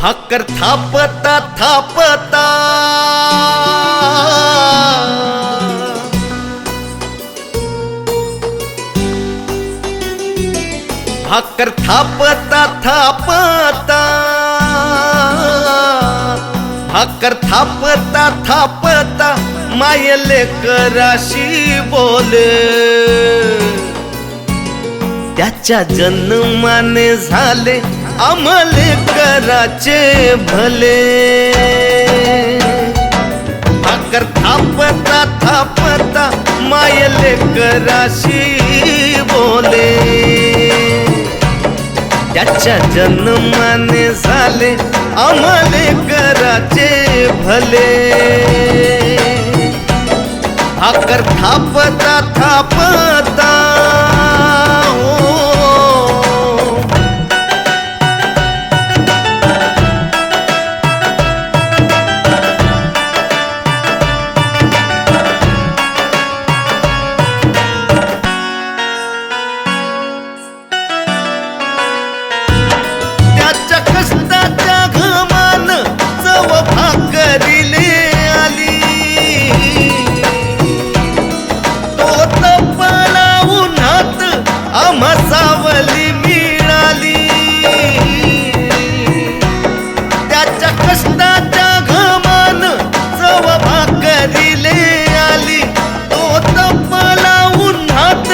भाकर थापता थापता भाकर थापता थापता भाकर थापता थापता मायले कराशी बोले त्याच्या जन्माने झाले आम्हाले कराचे भले भाकर थापता थापता मायले कराशी बोले त्याच्या जन्माने झाले आम्हाले कराचे भले भाकर थापता थापता सावली मिळाली त्याच्या कष्टाच्या घामान चव भाकरीले आली तो तपला उन्हात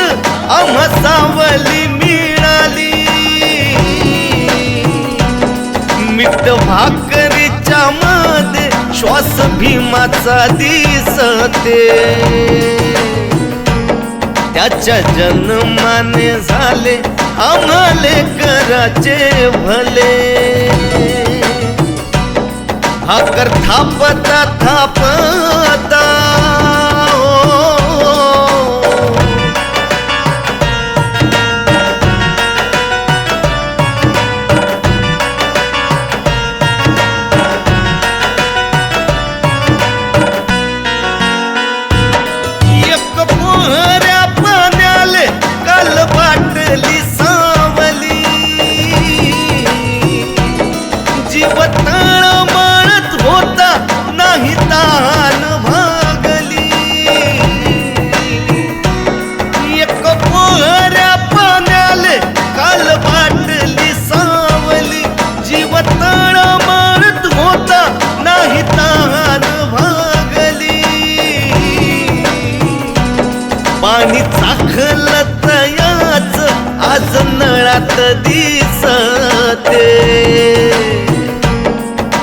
आम्हा सावली मिळाली मीठ भाकरीच्या मध्ये श्वास भीमाचा दिसते त्याच्या जन्माने झाले आम्हाले कराचे भले भाकर थापता थापता बाटली सावली जीव तळमळत होता नाही तान भागली एक पोहऱ्या पाण्याले काल बाटली सावली जीव तळमळत होता नाही तान भागली पाणी चाखलं आज नळात दिसते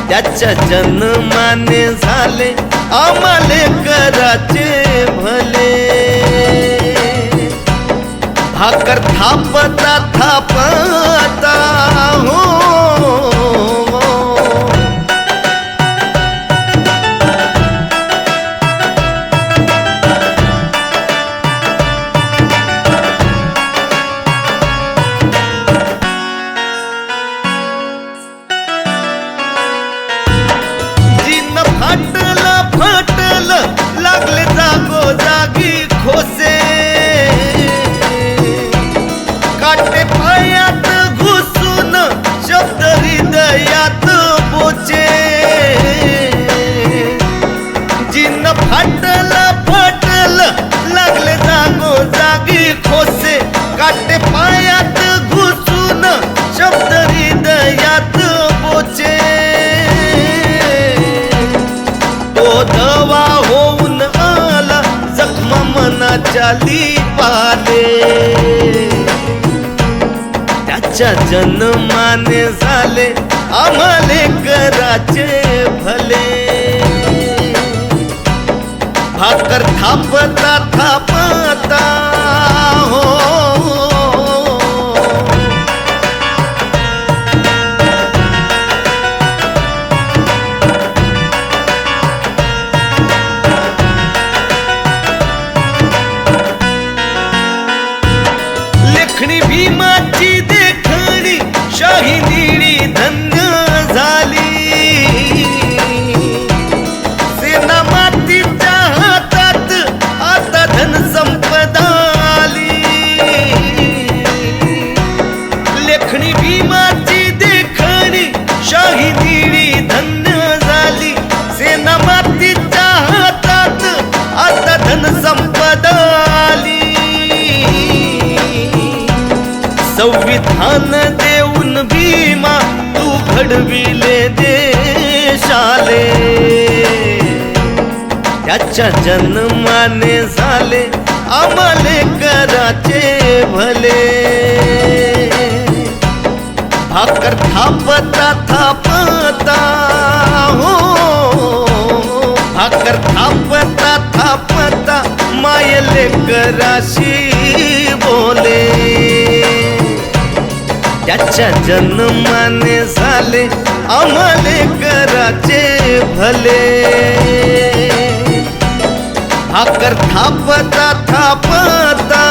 त्याच्या जन्माने झाले आम्हाले कराचे भले भाकर थापता थापता हो फटल लागले जागो जागी खोसे काटे पायात घुसून शब्द हृदयात बोचे जिन्न फाटल फटल लागले जागो जागी खोसे काटे पायात घुसून शब्द हृदयात बोचे दवा होऊन आला जखमा मनाच्या लिपाले त्याच्या जन्माने झाले आम्हाले कराचे भले भाकर थापता थापता हो भीमाची देखणी शाही निळी धन्य झाली सेना मातीच्या हातात आता धन संपदा संपदा आली, संविधान देऊन भीमा तू घडविले देशाले, त्याच्या जन्माने झाले आम्हाले कराचे भले, भाकर थापता थापता हो, भाकर थापता थापता मायले कराशी बोले, त्याच्या जन्माने झाले आम्हाले कराचे भले, भाकर थापता थापता